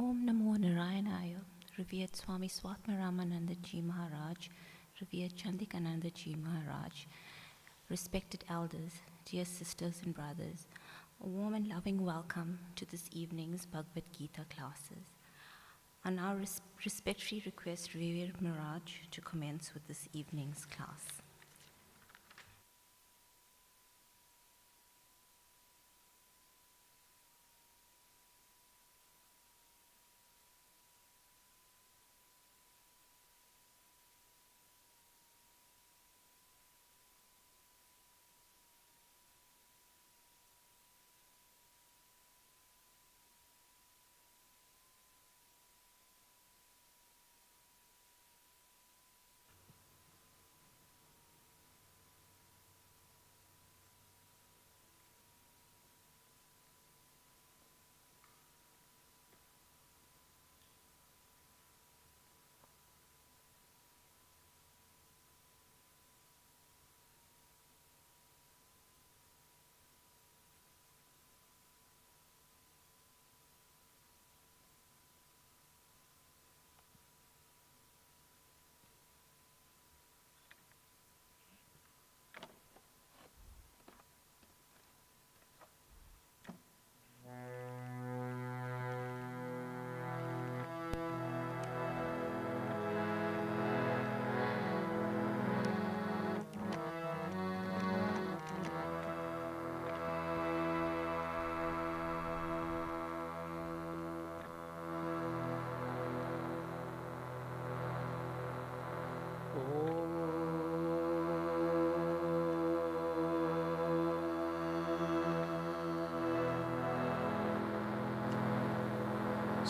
Om Namo Narayanaya, Revered Swami Swatmaramanandaji Maharaj, Revered Chandikanandaji Maharaj, respected elders, dear sisters and brothers, a warm and loving welcome to this evening's Bhagavad Gita classes. I now respectfully request Revered Maharaj to commence with this evening's class.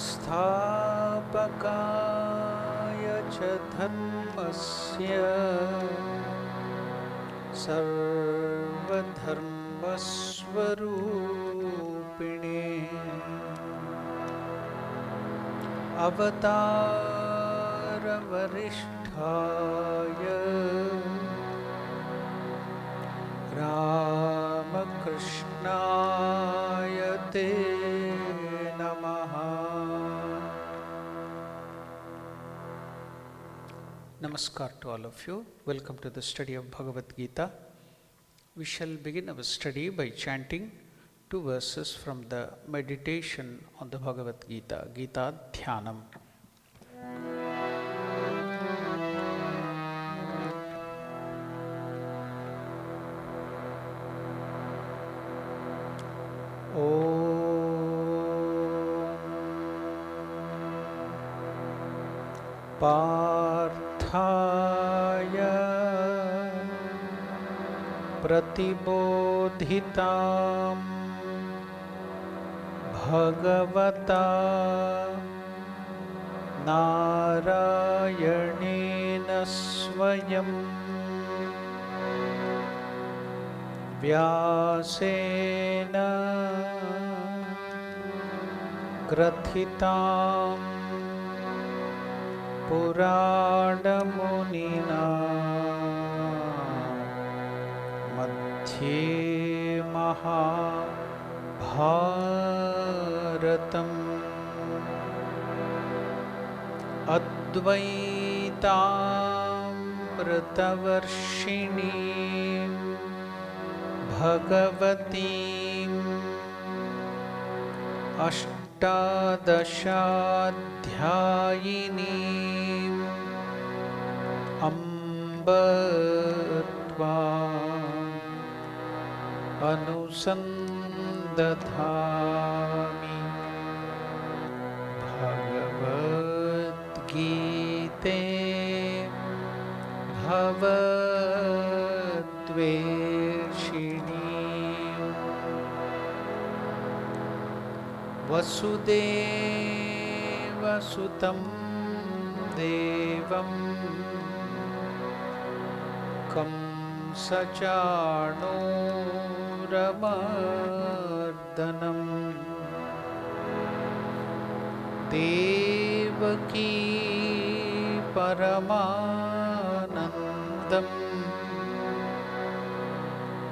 स्थापकाय च धर्मस्य सर्वधर्मस्वरूपिणे अवतारवरिष्ठाय रामकृष्णाय ते नमः. Namaskar to all of you. Welcome to the study of Bhagavad Gita. We shall begin our study by chanting two verses from the meditation on the Bhagavad Gita, Gita Dhyanam. पार्थाय प्रतिबोधितां भगवता नारायणेन स्वयं व्यासेन ग्रथितां पुराणमुनिना मध्ये महाभारतम् अद्वैतामृतवर्षिणीं भगवतीम् अष्टादशाध्यायिनीम् अम्ब त्वाम् अनुसन्दधामि. भगवद्गीते भवद्वेषिणी वसुदेवसुतं देवं कंसचाणूरमर्दनं देवकी परमानन्दं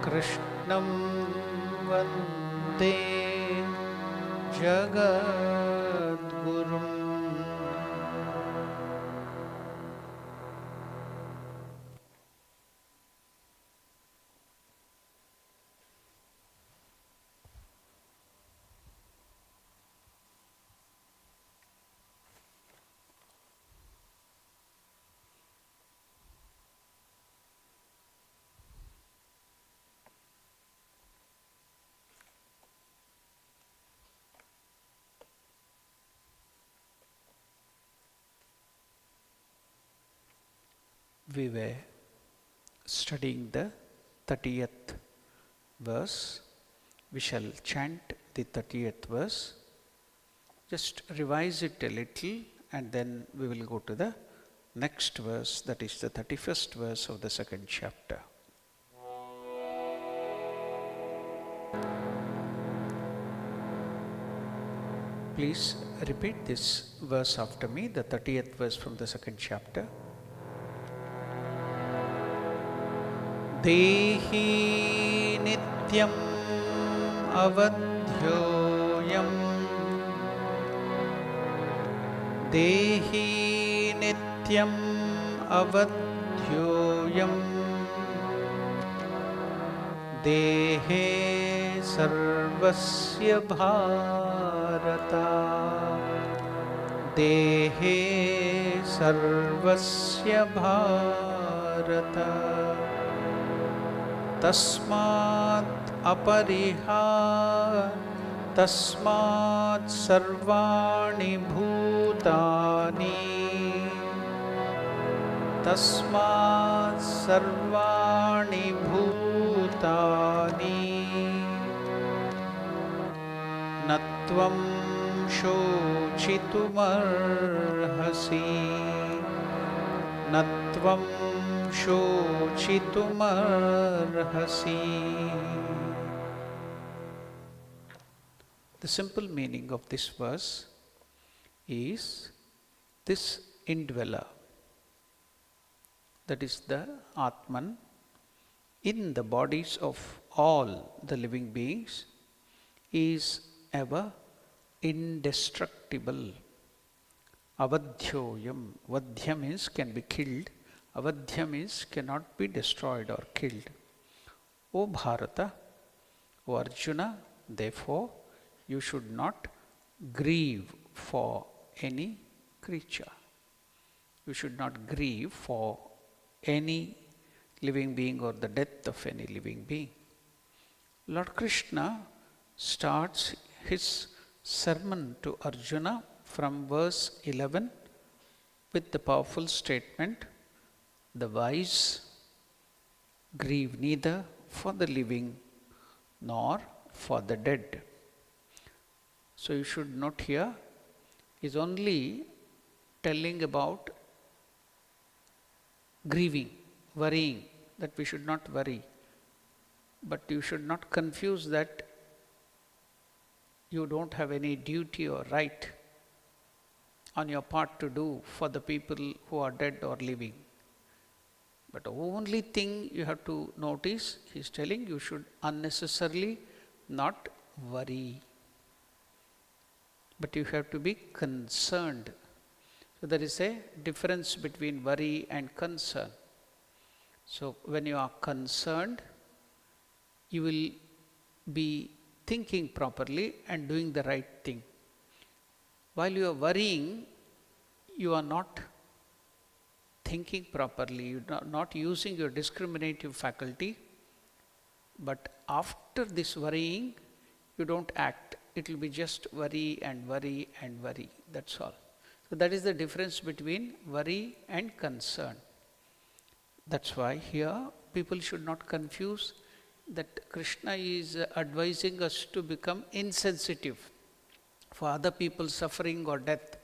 कृष्णं वन्दे जगद्गुरुम्. Gurum. We were studying the 30th verse. We shall chant the 30th verse. Just revise it a little and then we will go to the next verse, that is the 31st verse of the second chapter. Please repeat this verse after me, the 30th verse from the second chapter. Dehi nityam avadhyoyam. Dehi nityam avadhyoyam. Dehe sarvasya bharata. Dehe sarvasya bharata. Tasmat apariha, tasmat sarvani bhutani, tasmat sarvani bhutani, natvam shochitumarhasi, natvam shochitumarhasi. The simple meaning of this verse is this indweller, that is the Atman, in the bodies of all the living beings is ever indestructible. Avadhyoyam. Vadhya means can be killed. Avadhya means cannot be destroyed or killed. O Bharata, O Arjuna, therefore you should not grieve for any creature. You should not grieve for any living being or the death of any living being. Lord Krishna starts his sermon to Arjuna from verse 11 with the powerful statement, the wise grieve neither for the living nor for the dead. So you should note here, he is only telling about grieving, worrying, that we should not worry. But you should not confuse that you don't have any duty or right on your part to do for the people who are dead or living. But the only thing you have to notice, he is telling you should unnecessarily not worry. But you have to be concerned. So there is a difference between worry and concern. So when you are concerned, you will be thinking properly and doing the right thing. While you are worrying, you are not thinking properly, you are not using your discriminative faculty. But after this worrying, you don't act. It will be just worry and worry and worry. That's all. So that is the difference between worry and concern. That's why here people should not confuse that Krishna is advising us to become insensitive for other people's suffering or death.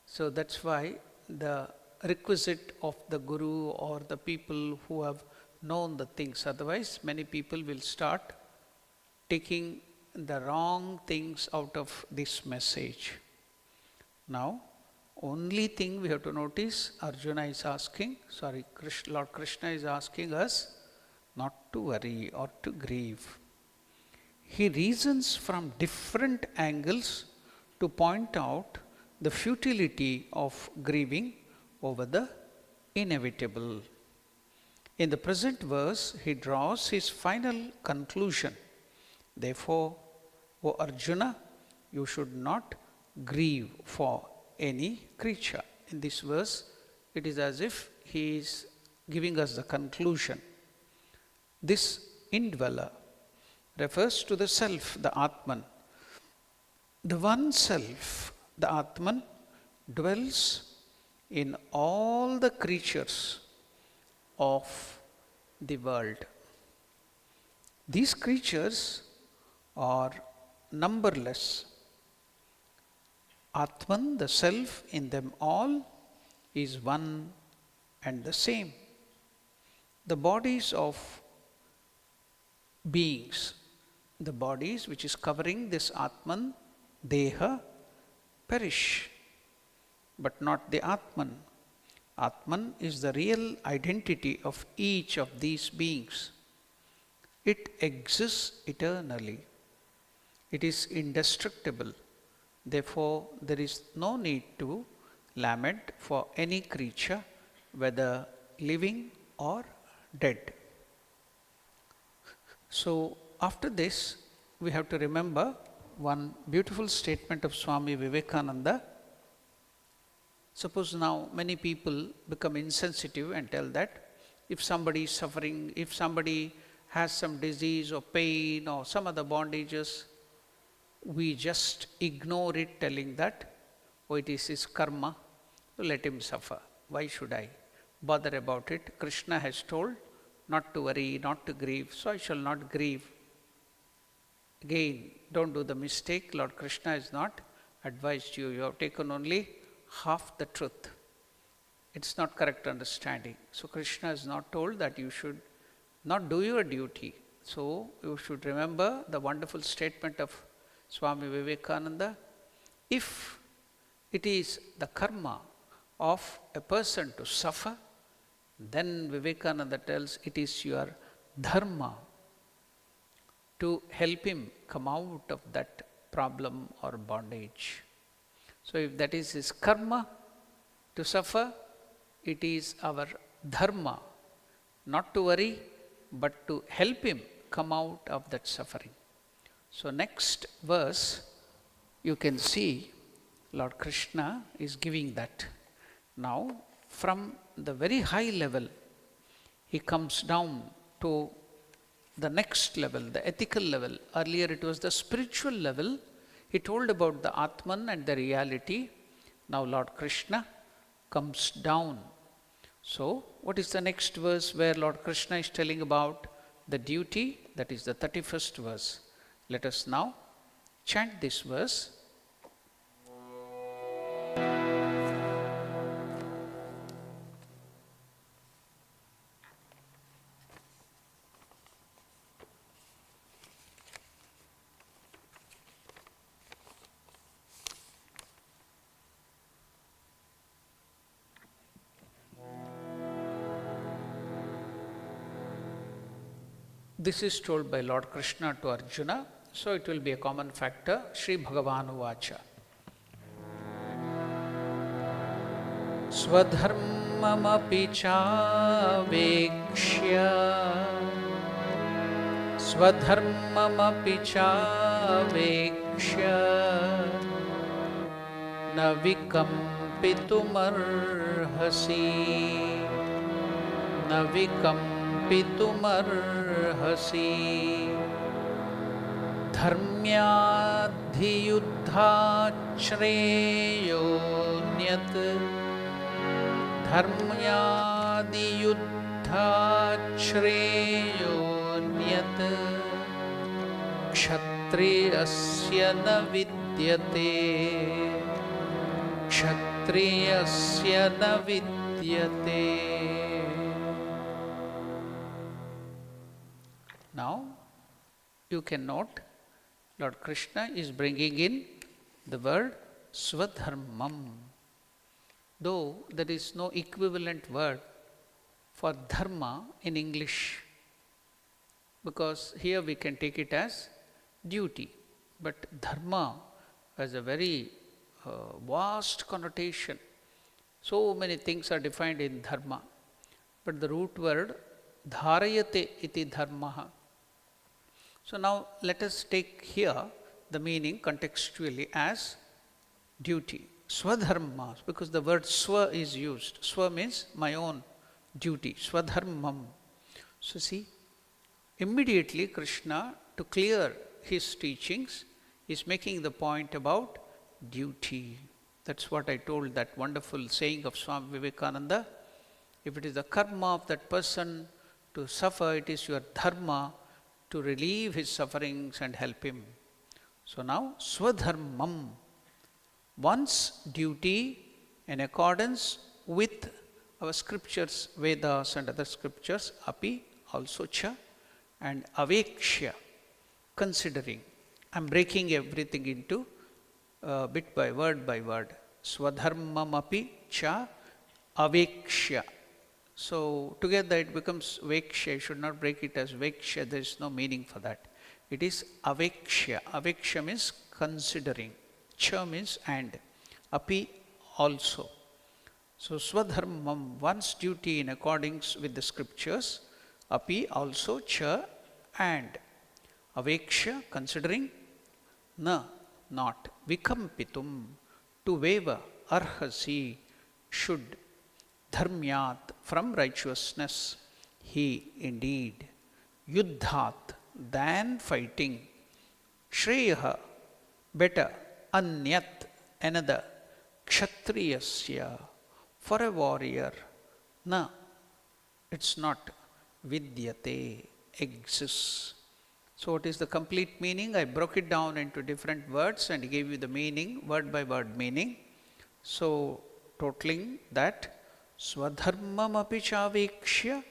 So that's why the requisite of the Guru or the people who have known the things. Otherwise, many people will start taking the wrong things out of this message. Now, only thing we have to notice, Arjuna is asking, Lord Krishna is asking us not to worry or to grieve. He reasons from different angles to point out the futility of grieving over the inevitable. In the present verse, he draws his final conclusion. Therefore, O Arjuna, you should not grieve for any creature. In this verse, it is as if he is giving us the conclusion. This indweller refers to the self, the Atman. The one self, the Atman, dwells in all the creatures of the world. These creatures are numberless. Atman, the self in them all, is one and the same. The bodies of beings, the bodies which is covering this Atman, Deha, perish, but not the Atman. Atman is the real identity of each of these beings. It exists eternally. It is indestructible. Therefore, there is no need to lament for any creature, whether living or dead. So, after this, we have to remember one beautiful statement of Swami Vivekananda. Suppose now many people become insensitive and tell that if somebody is suffering, if somebody has some disease or pain or some other bondages, we just ignore it, telling that, oh, it is his karma, let him suffer. Why should I bother about it? Krishna has told not to worry, not to grieve, so I shall not grieve. Again, don't do the mistake. Lord Krishna has not advised you. You have taken only half the truth. It's not correct understanding. So Krishna has not told that you should not do your duty. So you should remember the wonderful statement of Swami Vivekananda. If it is the karma of a person to suffer, then Vivekananda tells it is your dharma to help him come out of that problem or bondage. So if that is his karma to suffer, it is our dharma not to worry, but to help him come out of that suffering. So next verse, you can see Lord Krishna is giving that. Now, from the very high level, he comes down to the next level, the ethical level. Earlier it was the spiritual level. He told about the Atman and the reality. Now Lord Krishna comes down. So, what is the next verse where Lord Krishna is telling about the duty? That is the 31st verse. Let us now chant this verse. This is told by Lord Krishna to Arjuna, so it will be a common factor. Shri Bhagavan Uvacha. Swadharmamapi chavekshya Swadharmamapi chavekshya Na vikampitum Na vikampitum Dharmyadhiyuddhachreyo-nyat Dharmyadhiyuddhachreyo-nyat Kshatriyasya na vidyate Kshatriyasya na vidyate. Now, you can note Lord Krishna is bringing in the word Swadharmam. Though there is no equivalent word for dharma in English, because here we can take it as duty. But dharma has a very vast connotation. So many things are defined in dharma. But the root word dharayate iti dharmaha. So now let us take here the meaning contextually as duty. Swadharma, because the word swa is used. Swa means my own duty. Swadharmam. So see, immediately Krishna, to clear his teachings, is making the point about duty. That's what I told, that wonderful saying of Swami Vivekananda. If it is the karma of that person to suffer, it is your dharma to relieve his sufferings and help him. So now, swadharmam, one's duty in accordance with our scriptures, Vedas and other scriptures, api, also cha, and avekshya, considering. I'm breaking everything into bit by word. Swadharmam api cha avekshya. So together it becomes vekshya. You should not break it as vekshya. There is no meaning for that. It is avekshya. Avekshya means considering. Cha means and. Api also. So swadharmam, one's duty in accordance with the scriptures. Api also cha and. Avekshya, considering. Na, not. Vikampitum, to waver. Arhasi, should. Dharmyat, from righteousness. He indeed. Yuddhat, than fighting. Shreyaha, better. Anyat, another. Kshatriyasya, for a warrior. Na, it's not. Vidyate, exists. So what is the complete meaning? I broke it down into different words and gave you the meaning, word by word meaning. So totaling that, swadharmam api chavekshya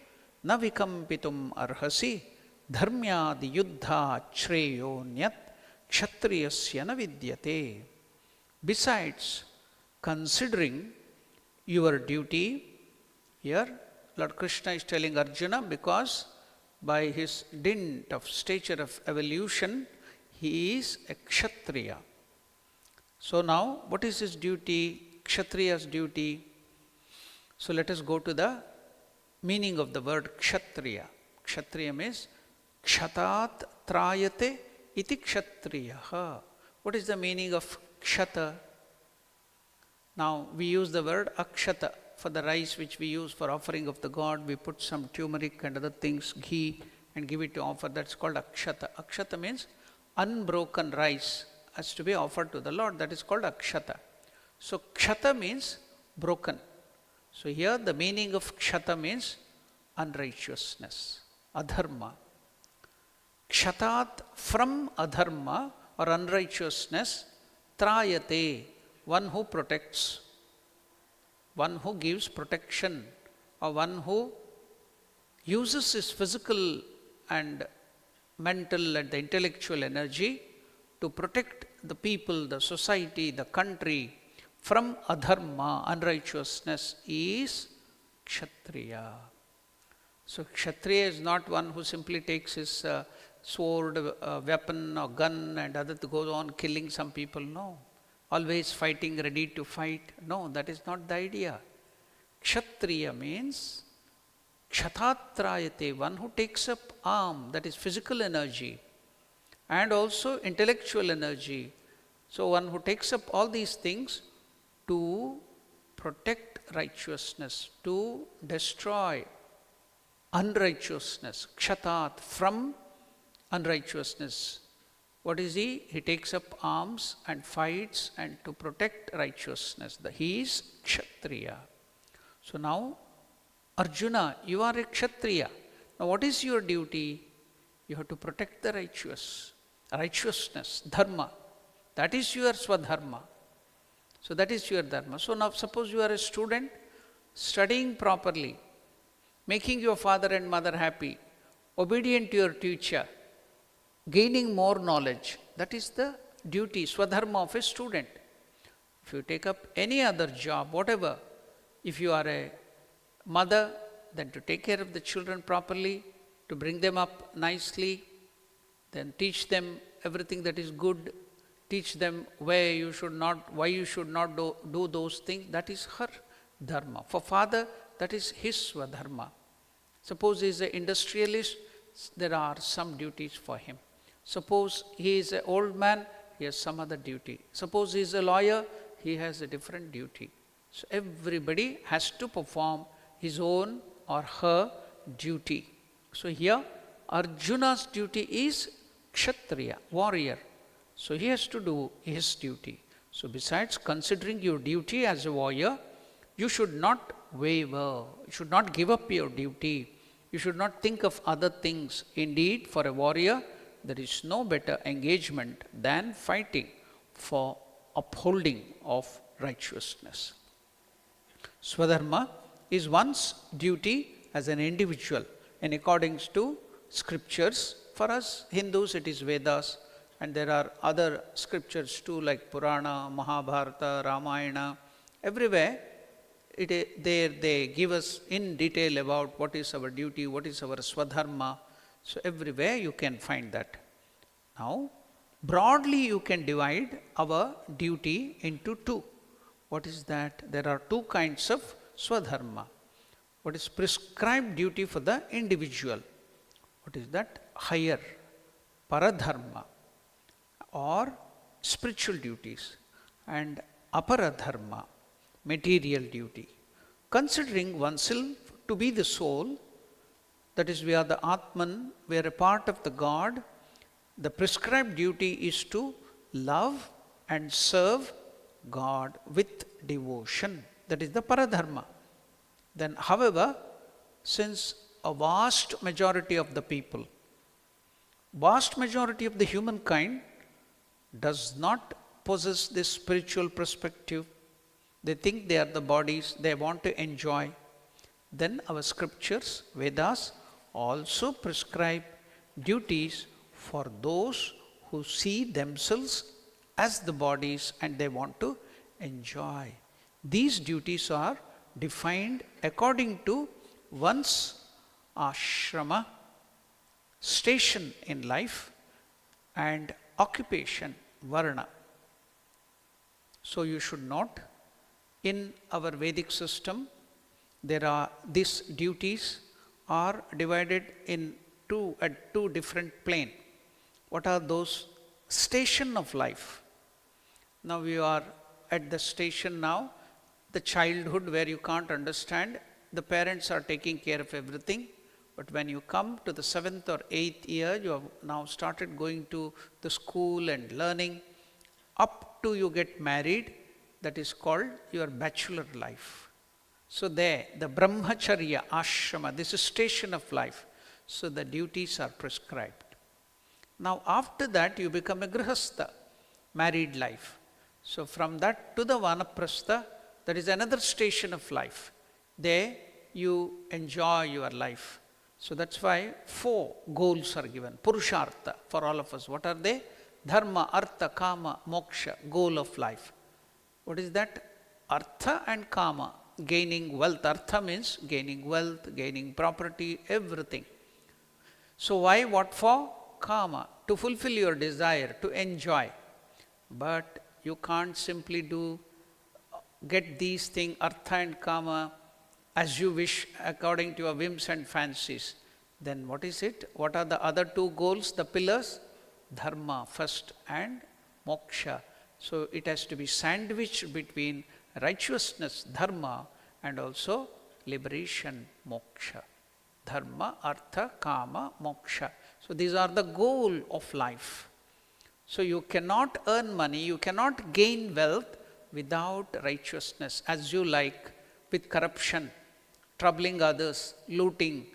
na vikampitum arhasi dharmyadi yuddha shreyo nyat kshatriyasya na vidyate. Besides, considering your duty, here Lord Krishna is telling Arjuna, because by his dint of stature of evolution, he is a kshatriya. So now, what is his duty? Kshatriya's duty. So let us go to the meaning of the word kshatriya. Kshatriya means kshatat trayate iti kshatriyaha. What is the meaning of kshata? Now we use the word akshata. For the rice which we use for offering of the god, we put some turmeric and other things, ghee, and give it to offer. That's called akshata. Akshata means unbroken rice has to be offered to the Lord. That is called akshata. So kshata means broken. So here the meaning of kshata means unrighteousness, adharma. Kshatat, from adharma or unrighteousness, trayate, one who protects. One who gives protection, or one who uses his physical and mental and the intellectual energy to protect the people, the society, the country from adharma, unrighteousness, is kshatriya. So kshatriya is not one who simply takes his sword, weapon or gun and other to go on killing some people. No. Always fighting, ready to fight. No, that is not the idea. Kshatriya means kshatratrayate, one who takes up arm, that is physical energy, and also intellectual energy. So one who takes up all these things to protect righteousness, to destroy unrighteousness, kshatat, from unrighteousness. What is he? He takes up arms and fights and to protect righteousness. He is kshatriya. So now, Arjuna, you are a kshatriya. Now what is your duty? You have to protect the righteousness, dharma. That is your swadharma. So that is your dharma. So now suppose you are a student studying properly, making your father and mother happy, obedient to your teacher, gaining more knowledge. That is the duty, swadharma of a student. If you take up any other job, whatever, if you are a mother, then to take care of the children properly, to bring them up nicely, then teach them everything that is good, teach them why you should not do those things. That is her dharma. For father, that is his swadharma. Suppose he is an industrialist, there are some duties for him. Suppose he is an old man, he has some other duty. Suppose he is a lawyer, he has a different duty. So everybody has to perform his own or her duty. So here, Arjuna's duty is kshatriya, warrior. So he has to do his duty. So besides considering your duty as a warrior, you should not waver, you should not give up your duty. You should not think of other things. Indeed, for a warrior, there is no better engagement than fighting for upholding of righteousness. Swadharma is one's duty as an individual in accordance to scriptures. For us Hindus, it is Vedas, and there are other scriptures too, like Purana, Mahabharata, Ramayana. Everywhere, they give us in detail about what is our duty, what is our swadharma. So everywhere you can find that. Now, broadly you can divide our duty into two. What is that? There are two kinds of swadharma. What is prescribed duty for the individual? What is that? Higher, paradharma, or spiritual duties, and aparadharma, material duty. Considering oneself to be the soul, that is, we are the Atman, we are a part of the God, the prescribed duty is to love and serve God with devotion. That is the paradharma. Then, however, since a vast majority of the people, vast majority of the humankind does not possess this spiritual perspective, they think they are the bodies, they want to enjoy, then our scriptures, Vedas, also prescribe duties for those who see themselves as the bodies and they want to enjoy. These duties are defined according to one's ashrama, station in life, and occupation, varna. So you should note, in our Vedic system, these duties are divided at two different planes. What are those? Station of life. Now we are at the station now, the childhood, where you can't understand, the parents are taking care of everything. But when you come to the 7th or 8th year, you have now started going to the school and learning, up to you get married. That is called your bachelor life. So there, the brahmacharya, ashrama, this is station of life. So the duties are prescribed. Now after that, you become a grihastha, married life. So from that to the vanaprastha, that is another station of life. There you enjoy your life. So that's why 4 goals are given. Purushartha for all of us. What are they? Dharma, artha, kama, moksha, goal of life. What is that? Artha and kama, gaining wealth. Artha means gaining wealth, gaining property, everything. So why? What for? Kama, to fulfill your desire, to enjoy. But you can't simply get these things, artha and kama, as you wish, according to your whims and fancies. Then what is it? What are the other 2 goals, the pillars? Dharma first and moksha. So it has to be sandwiched between righteousness, dharma, and also liberation, moksha. Dharma, artha, kama, moksha. So these are the goal of life. So you cannot earn money, you cannot gain wealth without righteousness, as you like, with corruption, troubling others, looting.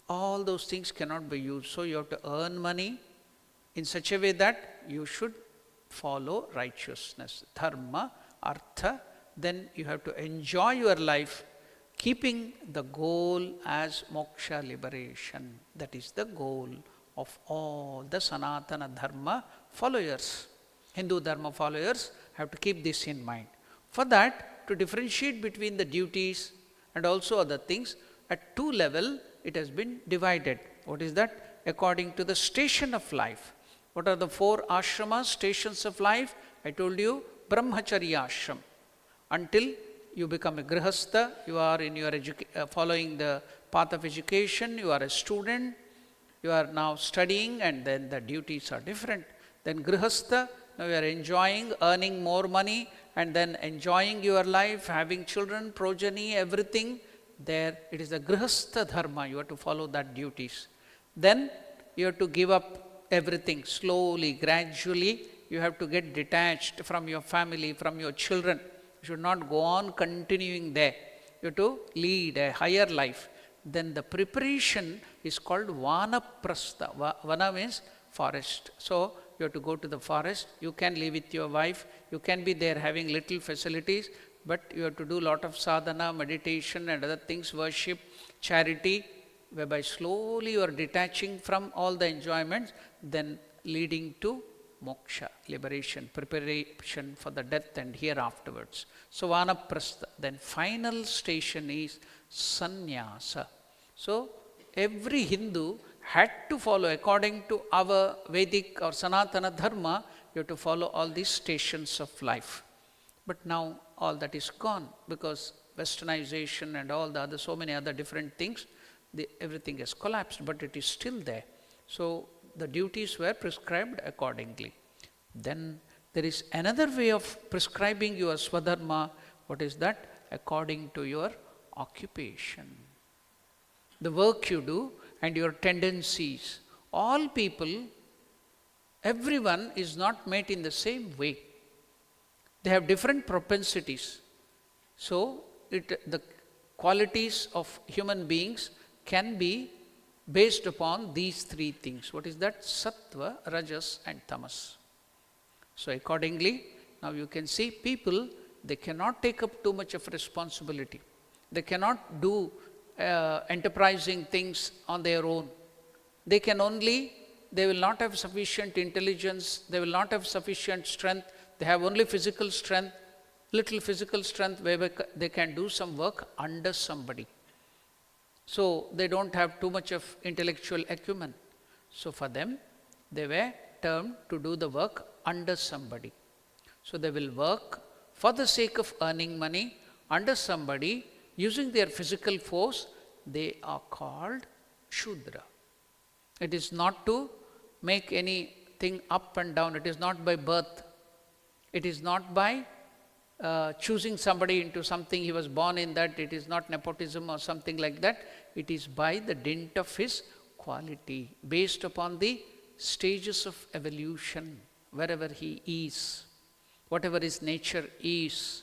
All those things cannot be used. So you have to earn money in such a way that you should follow righteousness, dharma, artha. Then you have to enjoy your life, keeping the goal as moksha, liberation. That is the goal of all the Sanatana Dharma followers. Hindu Dharma followers have to keep this in mind. For that, to differentiate between the duties and also other things, at 2 levels it has been divided. What is that? According to the station of life. What are the 4 ashramas, stations of life? I told you, brahmacharya ashram. Until you become a grihastha, you are in your following the path of education, you are a student, you are now studying, and then the duties are different. Then grihastha, now you are enjoying, earning more money, and then enjoying your life, having children, progeny, everything. There, it is the grihastha dharma, you have to follow that duties. Then you have to give up everything slowly, gradually. You have to get detached from your family, from your children. You should not go on continuing there. You have to lead a higher life. Then the preparation is called vanaprastha. Vana means forest. So you have to go to the forest. You can live with your wife. You can be there having little facilities, but you have to do a lot of sadhana, meditation and other things, worship, charity, whereby slowly you are detaching from all the enjoyments, then leading to moksha, liberation, preparation for the death and hereafterwards. So vanaprastha. Then final station is sannyasa. So every Hindu had to follow, according to our Vedic or Sanatana Dharma, you have to follow all these stations of life. But now all that is gone because westernization and all the other, so many other different things, everything has collapsed, but it is still there. So the duties were prescribed accordingly. Then there is another way of prescribing your swadharma. What is that? According to your occupation. The work you do and your tendencies. All people, everyone is not made in the same way. They have different propensities. So the qualities of human beings can be based upon these 3 things. What is that? Sattva, Rajas and Tamas. So accordingly, now you can see people, they cannot take up too much of responsibility. They cannot do enterprising things on their own. They will not have sufficient intelligence, they will not have sufficient strength, they have only physical strength, little physical strength where they can do some work under somebody. So they don't have too much of intellectual acumen. So for them, they were termed to do the work under somebody. So they will work for the sake of earning money under somebody using their physical force. They are called Shudra. It is not to make anything up and down. It is not by birth. It is not by choosing somebody into something, he was born in that. It is not nepotism or something like that. It is by the dint of his quality, based upon the stages of evolution, wherever he is, whatever his nature is,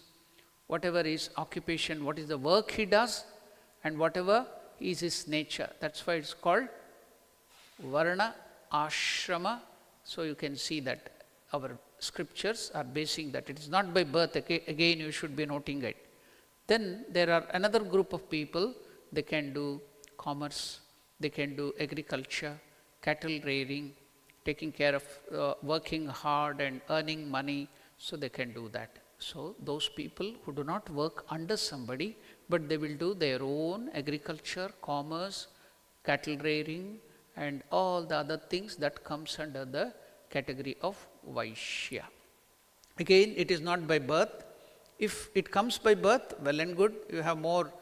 whatever his occupation, what is the work he does, and whatever is his nature. That's why it's called Varna Ashrama. So you can see that our scriptures are basing that. It is not by birth. Again, you should be noting it. Then there are another group of people, they can do commerce, they can do agriculture, cattle rearing, taking care of working hard and earning money, so they can do that. So those people who do not work under somebody, but they will do their own agriculture, commerce, cattle rearing and all the other things, that comes under the category of Vaishya. Again, it is not by birth. If it comes by birth, well and good, you have more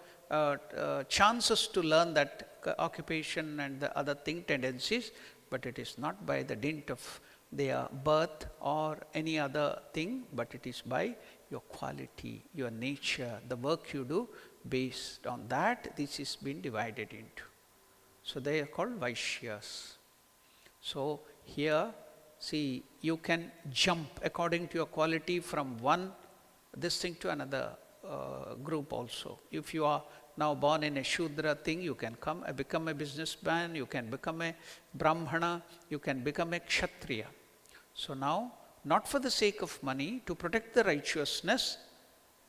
chances to learn that occupation and the other thing, tendencies, but it is not by the dint of their birth or any other thing, but it is by your quality, your nature, the work you do. Based on that, this is been divided into. So they are called Vaishyas. So here, see, you can jump according to your quality from one this thing to another group also. If you are now born in a Shudra thing, you can become a businessman, you can become a Brahmana, you can become a Kshatriya. So now, not for the sake of money, to protect the righteousness,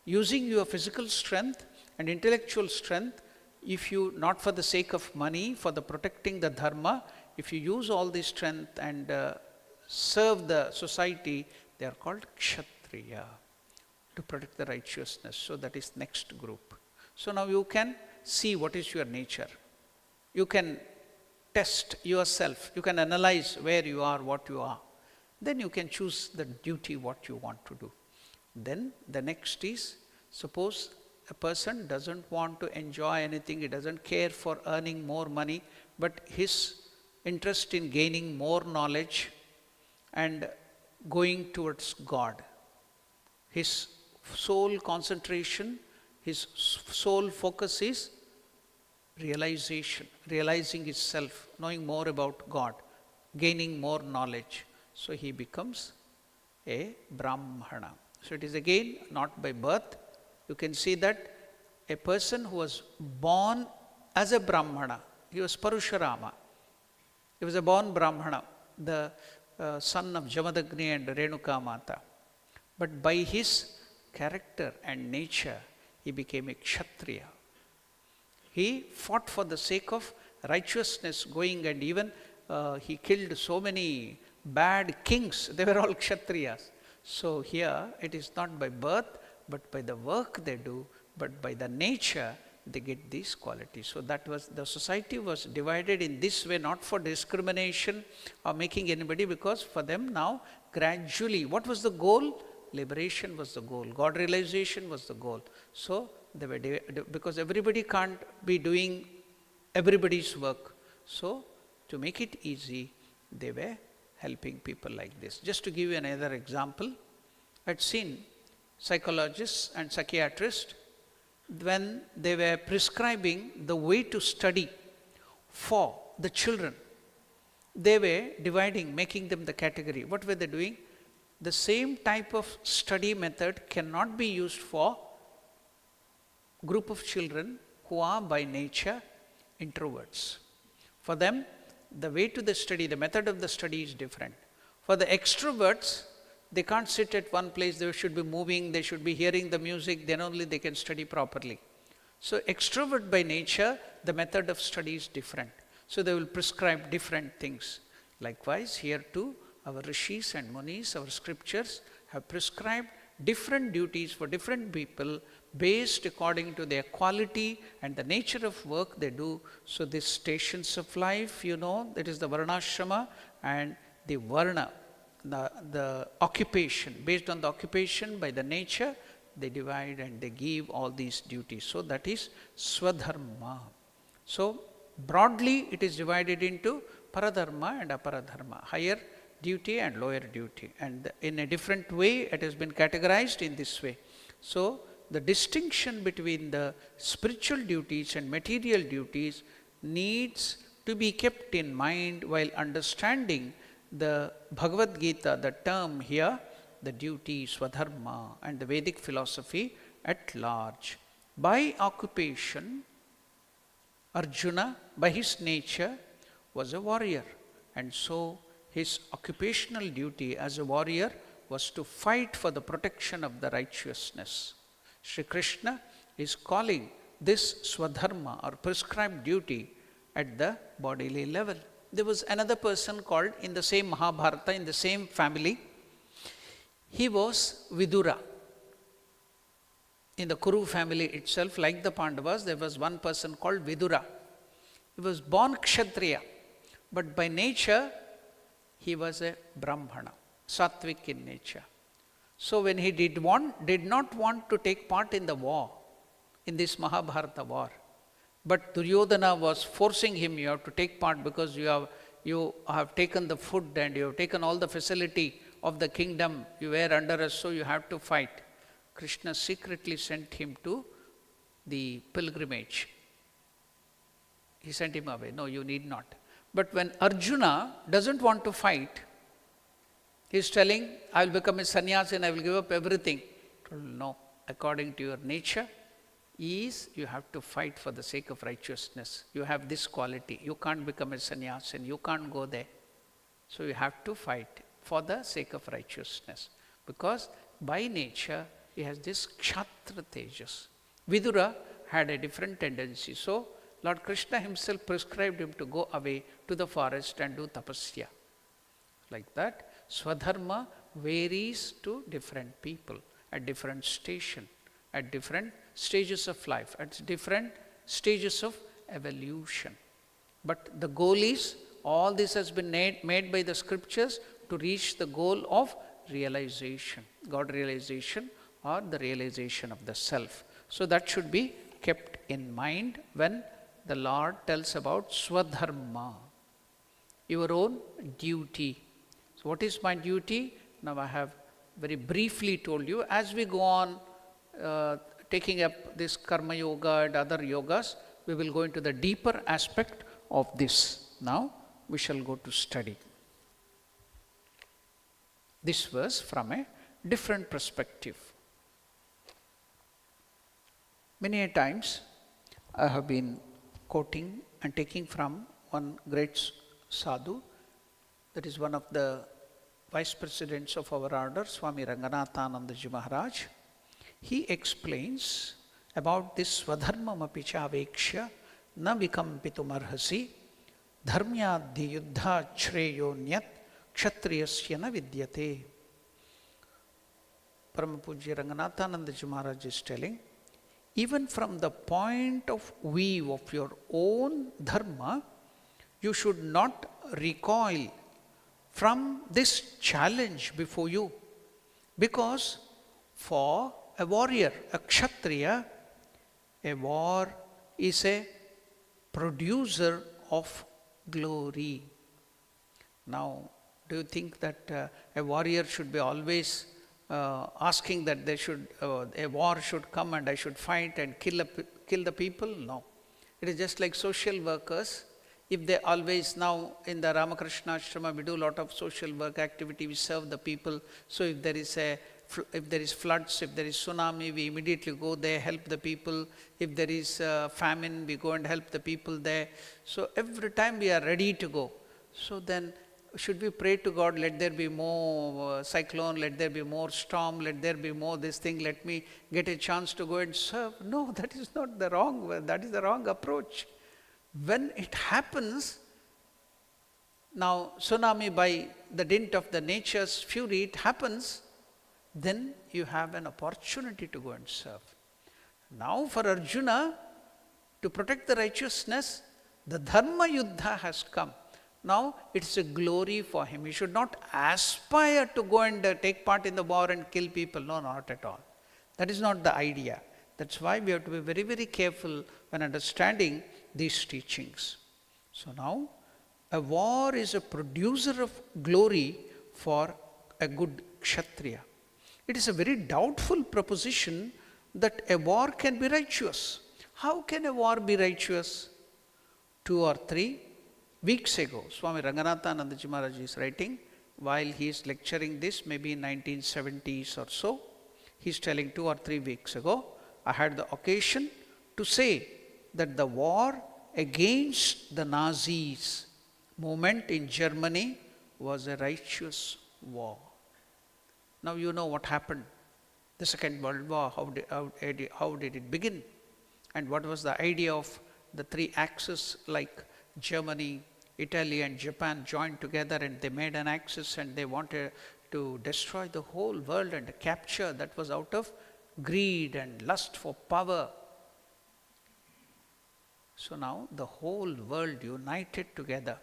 using your physical strength and intellectual strength, if you, not for the sake of money, for the protecting the dharma, if you use all this strength and serve the society, they are called Kshatriya, to protect the righteousness. So that is next group. So now you can see what is your nature. You can test yourself. You can analyze where you are, what you are. Then you can choose the duty what you want to do. Then the next is, suppose a person doesn't want to enjoy anything, he doesn't care for earning more money, but his interest in gaining more knowledge and going towards God. His sole concentration, his sole focus is realization, realizing himself, knowing more about God, gaining more knowledge. So he becomes a Brahmana. So it is again not by birth. You can see that a person who was born as a Brahmana, he was Parashurama. He was a born Brahmana, the son of Jamadagni and Renuka Mata. But by his character and nature, he became a Kshatriya. He fought for the sake of righteousness going, and even he killed so many bad kings. They were all Kshatriyas. So here it is not by birth, but by the work they do, but by the nature they get these qualities. So that was, the society was divided in this way, not for discrimination or making anybody, because for them now gradually, what was the goal? Liberation was the goal. God realization was the goal. So they were because everybody can't be doing everybody's work. So to make it easy, they were helping people like this. Just to give you another example, I'd seen psychologists and psychiatrists, when they were prescribing the way to study for the children, they were dividing, making them the category. What were they doing? The same type of study method cannot be used for group of children who are by nature introverts. For them, the way to the study, the method of the study is different. For the extroverts, they can't sit at one place, they should be moving, they should be hearing the music, then only they can study properly. So extrovert by nature, the method of study is different. So they will prescribe different things. Likewise, here too, our rishis and munis, our scriptures have prescribed different duties for different people based according to their quality and the nature of work they do. So these stations of life, that is the varnashrama and the varna, the occupation. Based on the occupation, by the nature, they divide and they give all these duties. So that is swadharma. So broadly it is divided into paradharma and aparadharma, higher duty and lower duty, and in a different way it has been categorized in this way. So the distinction between the spiritual duties and material duties needs to be kept in mind while understanding the Bhagavad Gita, the term here, the duty, swadharma, and the Vedic philosophy at large. By occupation, Arjuna, by his nature, was a warrior, and so his occupational duty as a warrior was to fight for the protection of the righteousness. Sri Krishna is calling this swadharma or prescribed duty at the bodily level. There was another person called in the same Mahabharata, in the same family. He was Vidura. In the Kuru family itself, like the Pandavas, there was one person called Vidura. He was born Kshatriya, but by nature, he was a Brahmana, Sattvic in nature. So when he did not want to take part in the war, in this Mahabharata war, but Duryodhana was forcing him, you have to take part because you have taken the food and you have taken all the facility of the kingdom, you were under us, so you have to fight. Krishna secretly sent him to the pilgrimage. He sent him away. No, you need not. But when Arjuna doesn't want to fight, he is telling, I will become a sannyasi and I will give up everything. No, according to your nature, you have to fight for the sake of righteousness. You have this quality. You can't become a sannyasi and you can't go there. So you have to fight for the sake of righteousness. Because by nature, he has this kshatra tejas. Vidura had a different tendency. So Lord Krishna himself prescribed him to go away to the forest and do tapasya. Like that, swadharma varies to different people at different station, at different stages of life, at different stages of evolution. But the goal is, all this has been made by the scriptures to reach the goal of realization, God realization or the realization of the self. So that should be kept in mind when the Lord tells about Swadharma, your own duty. So what is my duty? Now I have very briefly told you. As we go on taking up this Karma Yoga and other yogas, we will go into the deeper aspect of this. Now we shall go to study this verse from a different perspective. Many a times I have been quoting and taking from one great sadhu, that is one of the vice presidents of our order, Swami Ranganathanandaji Maharaj. He explains about this Swadharmam apicha avekshya na vikampitum arhasi dharmyadhi yuddha shreyo nyat kshatriyasya na vidyate. Paramapuज्य Ranganathanandaji Maharaj is telling, even from the point of view of your own dharma, you should not recoil from this challenge before you. Because for a warrior, a kshatriya, a war is a producer of glory. Now, do you think that a warrior should be always asking that a war should come and I should fight and kill the people? No. It is just like social workers. If they always, now in the Ramakrishna ashrama, we do a lot of social work activity, we serve the people. So if there is floods, if there is tsunami, we immediately go there, help the people. If there is famine, we go and help the people there. So every time we are ready to go. So then, should we pray to God, let there be more cyclone, let there be more storm, let there be more this thing, let me get a chance to go and serve? No, that is not the wrong way. That is the wrong approach. When it happens, now tsunami by the dint of the nature's fury, it happens, then you have an opportunity to go and serve. Now for Arjuna, to protect the righteousness, the dharma yuddha has come. Now it's a glory for him. He should not aspire to go and take part in the war and kill people. No, not at all. That is not the idea. That's why we have to be very, very careful when understanding these teachings. So now, a war is a producer of glory for a good kshatriya. It is a very doubtful proposition that a war can be righteous. How can a war be righteous? 2 or 3 weeks ago, Swami Ranganathanandaji Maharaj is writing, while he is lecturing this, maybe in 1970s or so, he is telling 2 or 3 weeks ago, I had the occasion to say that the war against the Nazis movement in Germany was a righteous war. Now you know what happened. The Second World War, how did it begin? And what was the idea of the 3 axes, like Germany, Italy and Japan joined together and they made an axis and they wanted to destroy the whole world and capture. That was out of greed and lust for power. So now the whole world united together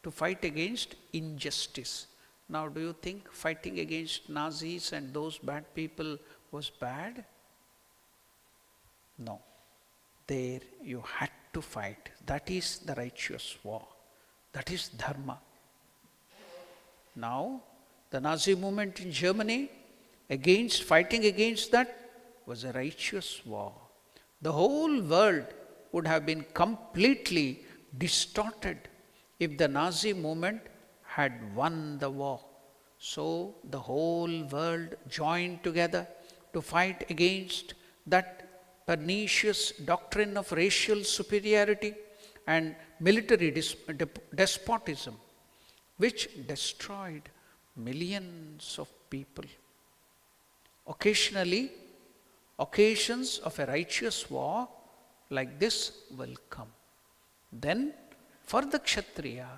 to fight against injustice. Now do you think fighting against Nazis and those bad people was bad? No. There you had to fight. That is the righteous war. That is dharma. Now the Nazi movement in Germany, fighting against that, was a righteous war. The whole world would have been completely distorted if the Nazi movement had won the war. So the whole world joined together to fight against that pernicious doctrine of racial superiority and military despotism, which destroyed millions of people. Occasionally, occasions of a righteous war like this will come. Then, for the kshatriya,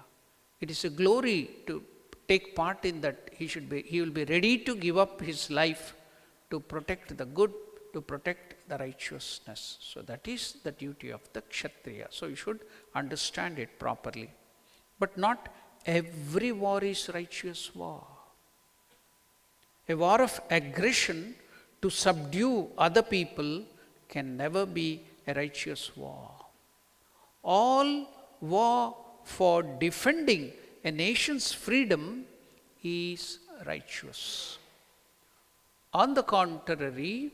it is a glory to take part in that. He will be ready to give up his life to protect the good, to protect the righteousness. So that is the duty of the kshatriya. So you should understand it properly. But not Every war is righteous war. A war of aggression to subdue other people can never be a righteous war. All war for defending a nation's freedom is righteous. On the contrary,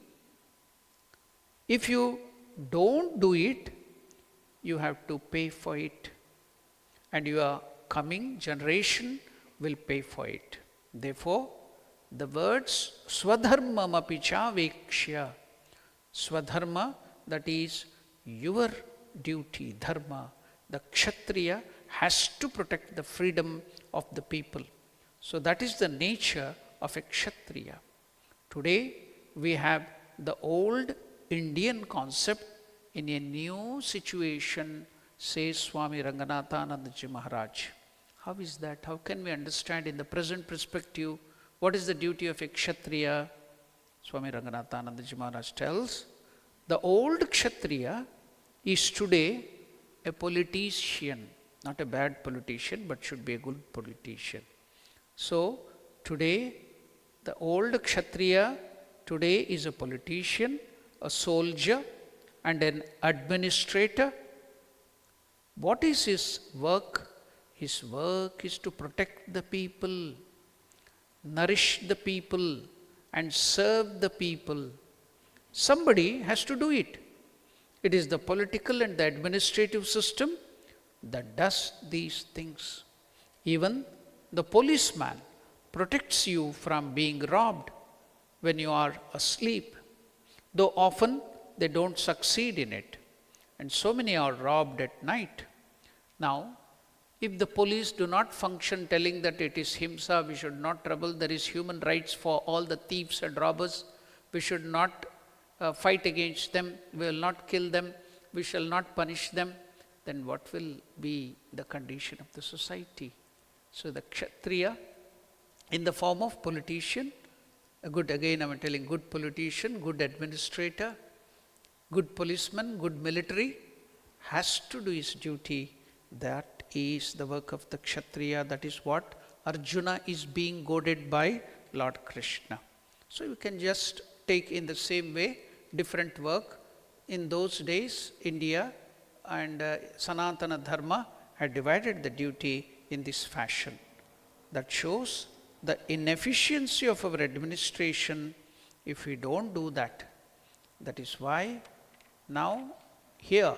if you don't do it, you have to pay for it, and your coming generation will pay for it. Therefore, the words Swadharmam apicha vekshya, Swadharma, that is your duty, dharma, the Kshatriya has to protect the freedom of the people. So that is the nature of a Kshatriya. Today we have the old Indian concept in a new situation, says Swami Ranganathanandaji Maharaj. How is that? How can we understand in the present perspective what is the duty of a Kshatriya? Swami Ranganathanandaji Maharaj tells, the old Kshatriya is today a politician, not a bad politician, but should be a good politician. So today, the old Kshatriya today is a politician, a soldier, and an administrator. What is his work? His work is to protect the people, nourish the people, and serve the people. Somebody has to do it. It is the political and the administrative system that does these things. Even the policeman protects you from being robbed when you are asleep, though often they don't succeed in it. And so many are robbed at night. Now, if the police do not function telling that it is himsa, we should not trouble, there is human rights for all the thieves and robbers, we should not fight against them, we will not kill them, we shall not punish them, then what will be the condition of the society? So the Kshatriya, in the form of politician, a good, again I am telling, good politician, good administrator, good policeman, good military, has to do his duty. That is the work of the Kshatriya. That is what Arjuna is being goaded by Lord Krishna. So you can just take in the same way different work. In those days, India and Sanatana Dharma had divided the duty in this fashion. That shows the inefficiency of our administration if we don't do that. That is why now here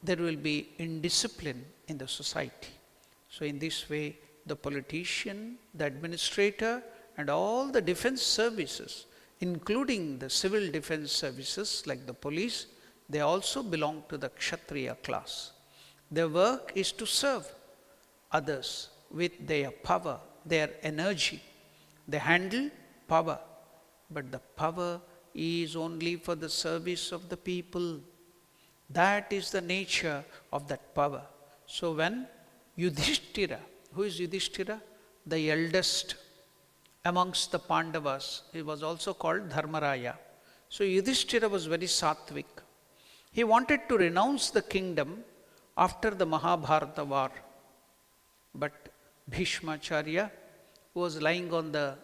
there will be indiscipline in the society. So in this way, the politician, the administrator, and all the defense services, including the civil defense services like the police, they also belong to the Kshatriya class. Their work is to serve others with their power, their energy. They handle power, but the power is only for the service of the people. That is the nature of that power. So when Yudhishthira, who is Yudhishthira? The eldest amongst the Pandavas, he was also called Dharmaraya. So Yudhishthira was very sattvic. He wanted to renounce the kingdom after the Mahabharata war. But Bhishmacharya, who was lying on the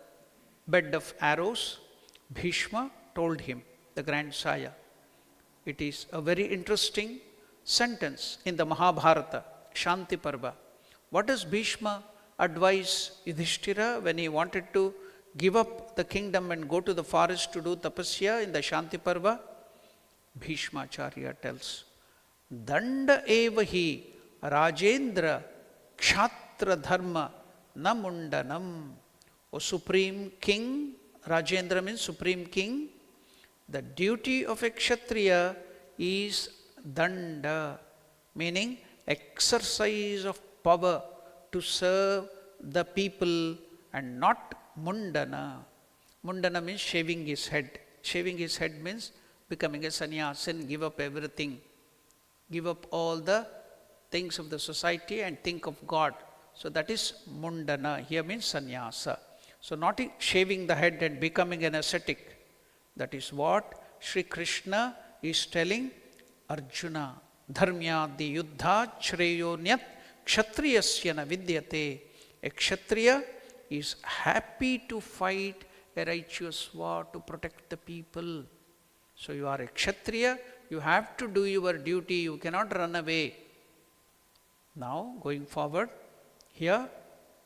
bed of arrows, Bhishma told him, the grandsire. It is a very interesting sentence in the Mahabharata, Shanti Parva. What does Bhishma advise Yudhishthira when he wanted to give up the kingdom and go to the forest to do tapasya in the Shanti Parva? Bhishmacharya tells, Danda evahi Rajendra Kshatra Dharma Namundanam. O Supreme King, Rajendra means Supreme King. The duty of a Kshatriya is danda, meaning exercise of power to serve the people, and not mundana. Mundana means shaving his head. Shaving his head means becoming a sannyasin, give up everything. Give up all the things of the society and think of God. So that is mundana. Here means sannyasa. So not shaving the head and becoming an ascetic. That is what Sri Krishna is telling Arjuna. Dharmyadi yuddha shreyo nyat kshatriyasya na vidyate. A kshatriya is happy to fight a righteous war to protect the people. So you are a kshatriya, you have to do your duty, you cannot run away. Now, going forward, here,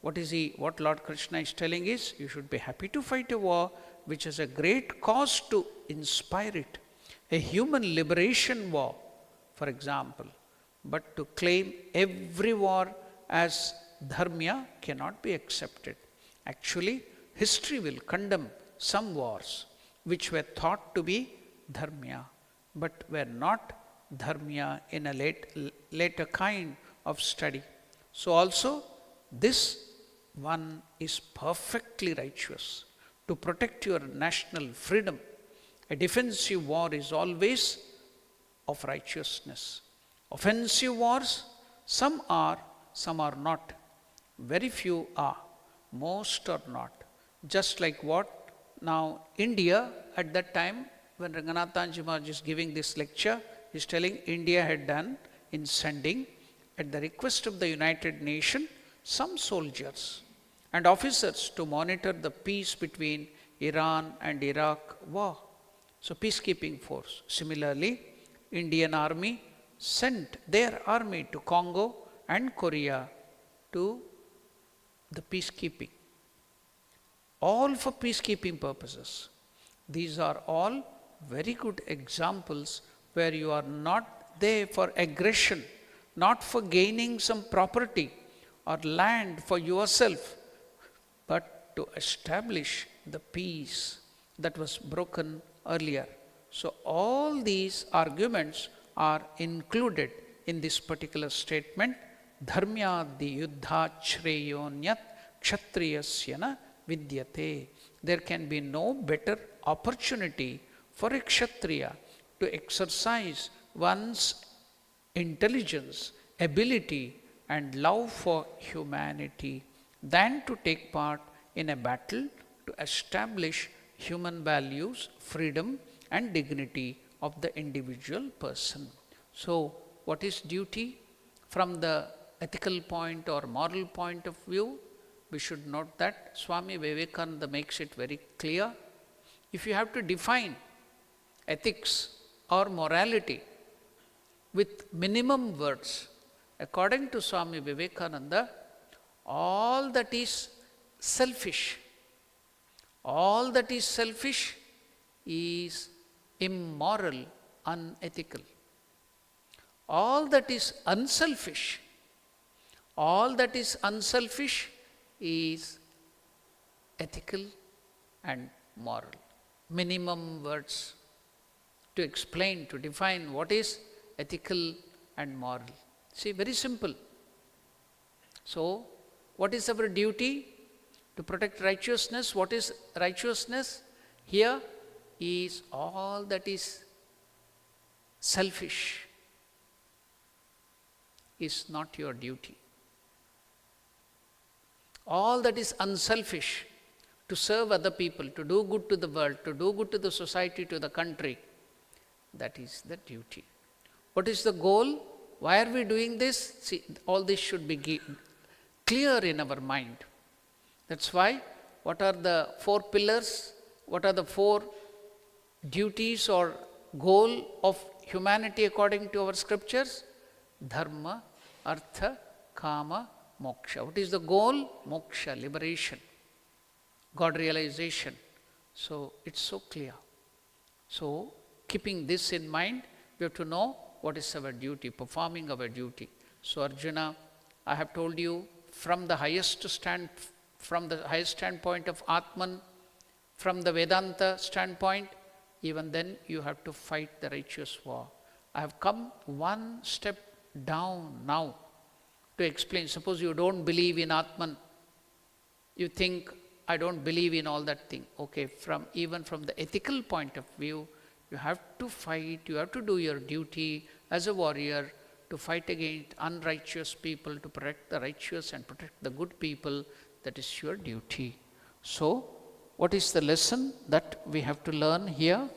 what Lord Krishna is telling is, you should be happy to fight a war which has a great cause to inspire it. A human liberation war, for example. But to claim every war as dharmya cannot be accepted. Actually, history will condemn some wars which were thought to be dharmya, but were not dharmya in a later kind of study. So also, this one is perfectly righteous. To protect your national freedom, a defensive war is always of righteousness. Offensive wars, some are not. Very few are. Most are not. Just like what now India at that time, when Ranganathanji Maharaj is giving this lecture, he is telling India had done in sending, at the request of the United Nations, some soldiers and officers to monitor the peace between Iran and Iraq war. So peacekeeping force. Similarly, Indian army sent their army to Congo and Korea to the peacekeeping. All for peacekeeping purposes. These are all very good examples where you are not there for aggression, not for gaining some property or land for yourself, but to establish the peace that was broken earlier. So all these arguments are included in this particular statement, dharmyadi yuddha shreyonyat kshatriyasya na vidyate. There can be no better opportunity for a kshatriya to exercise one's intelligence, ability and love for humanity than to take part in a battle to establish human values, freedom and dignity of the individual person. So, what is duty? From the ethical point or moral point of view, we should note that Swami Vivekananda makes it very clear. If you have to define ethics or morality with minimum words, according to Swami Vivekananda, all that is selfish, is immoral, unethical. All that is unselfish is ethical and moral. Minimum words to explain, to define what is ethical and moral. See, very simple. So, what is our duty? To protect righteousness. What is righteousness? Here is all that is selfish is not your duty. All that is unselfish, to serve other people, to do good to the world, to do good to the society, to the country, that is the duty. What is the goal? Why are we doing this? See, all this should be clear in our mind. That's why, what are the 4 pillars? What are the 4 duties or goal of humanity according to our scriptures? Dharma, artha, kama, moksha. What is the goal? Moksha, liberation, God realization. So, it's so clear. So, keeping this in mind, we have to know what is our duty, performing our duty. So, Arjuna, I have told you from the highest standpoint of Atman, from the Vedanta standpoint, even then you have to fight the righteous war. I have come one step down now to explain. Suppose you don't believe in Atman, you think, I don't believe in all that thing. Okay, even from the ethical point of view, you have to fight, you have to do your duty as a warrior to fight against unrighteous people, to protect the righteous and protect the good people. That is your duty. So, what is the lesson that we have to learn here?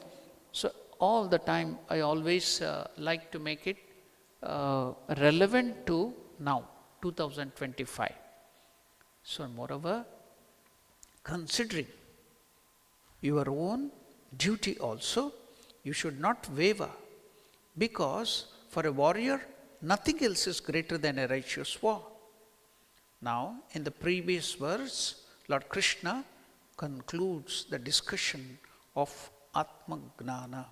So, all the time I always like to make it relevant to now. 2025. So moreover, considering your own duty also, you should not waver, because for a warrior, nothing else is greater than a righteous war. Now, in the previous verse, Lord Krishna concludes the discussion of Atma Gnana,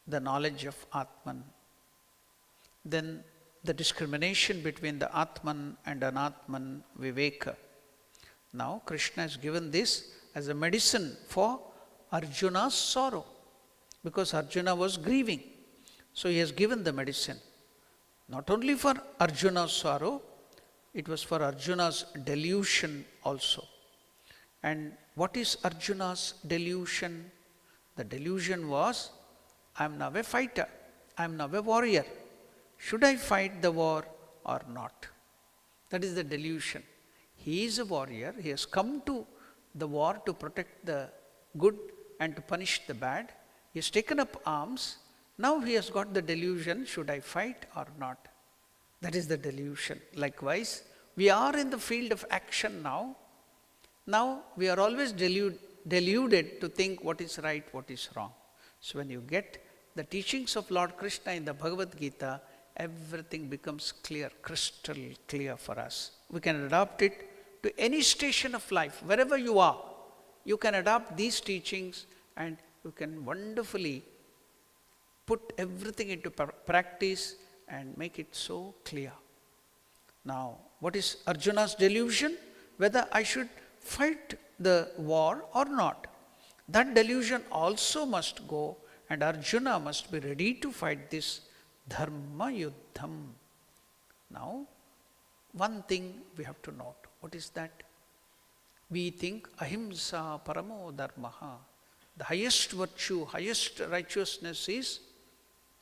the knowledge of Atman. Then the discrimination between the Atman and Anatman, Viveka. Now, Krishna has given this as a medicine for Arjuna's sorrow, because Arjuna was grieving. So he has given the medicine. Not only for Arjuna's sorrow, it was for Arjuna's delusion also. And what is Arjuna's delusion? The delusion was, I am now a fighter, I am now a warrior. Should I fight the war or not? That is the delusion. He is a warrior, he has come to the war to protect the good and to punish the bad. He has taken up arms. Now he has got the delusion, should I fight or not? That is the delusion. Likewise, we are in the field of action now. Now we are always deluded to think what is right, what is wrong. So when you get the teachings of Lord Krishna in the Bhagavad Gita, everything becomes clear, crystal clear for us. We can adopt it to any station of life, wherever you are. You can adopt these teachings and you can wonderfully put everything into practice and make it so clear. Now, what is Arjuna's delusion? Whether I should fight the war or not. That delusion also must go, and Arjuna must be ready to fight this dharma yuddham. Now, one thing we have to note. What is that? We think ahimsa paramo dharmaha. The highest virtue, highest righteousness is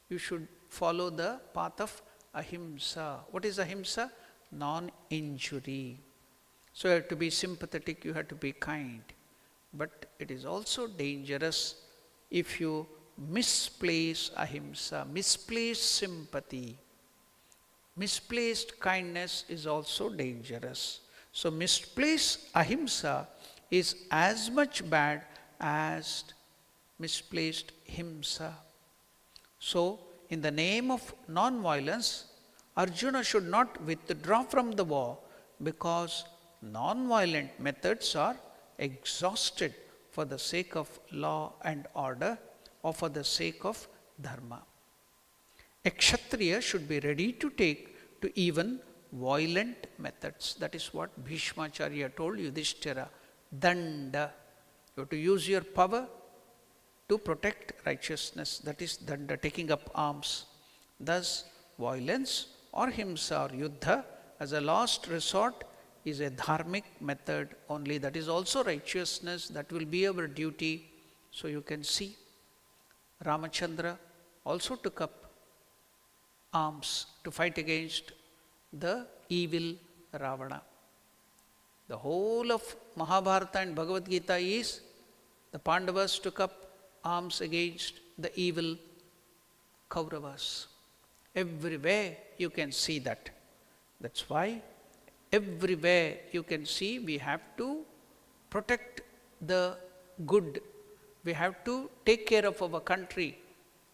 you should follow the path of ahimsa. What is ahimsa? Non-injury. So you have to be sympathetic, you have to be kind. But it is also dangerous if you misplace ahimsa, misplaced sympathy. Misplaced kindness is also dangerous. So misplaced ahimsa is as much bad as misplaced himsa. So in the name of non-violence, Arjuna should not withdraw from the war, because non-violent methods are exhausted for the sake of law and order or for the sake of dharma. A Kshatriya should be ready to take to even violent methods. That is what Bhishmacharya told Yudhishthira. Danda. You have to use your power to protect righteousness. That is danda, taking up arms. Thus, violence or himsa or yuddha as a last resort is a dharmic method only. That is also righteousness. That will be our duty. So you can see, Ramachandra also took up arms to fight against the evil Ravana. The whole of Mahabharata and Bhagavad Gita is the Pandavas took up arms against the evil Kauravas. Everywhere you can see that. That's why everywhere you can see we have to protect the good. We have to take care of our country.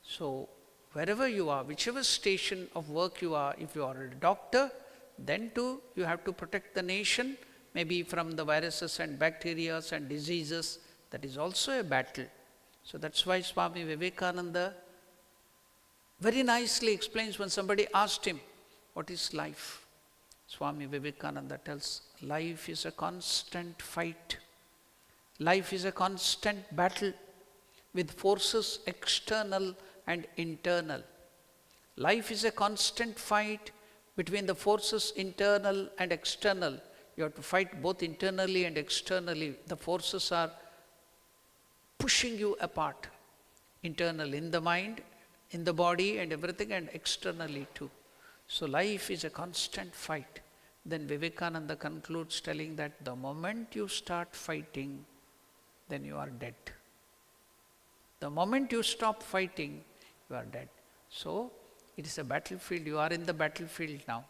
So wherever you are, whichever station of work you are, if you are a doctor, then too you have to protect the nation, maybe from the viruses and bacteria and diseases. That is also a battle. So that's why Swami Vivekananda very nicely explains when somebody asked him, what is life? Swami Vivekananda tells, life is a constant fight. Life is a constant battle with forces external and internal. Life is a constant fight between the forces internal and external. You have to fight both internally and externally. The forces are pushing you apart. Internal in the mind, in the body and everything, and externally too. So life is a constant fight. Then Vivekananda concludes telling that the moment you start fighting, then you are dead. The moment you stop fighting, you are dead. So it is a battlefield. You are in the battlefield now.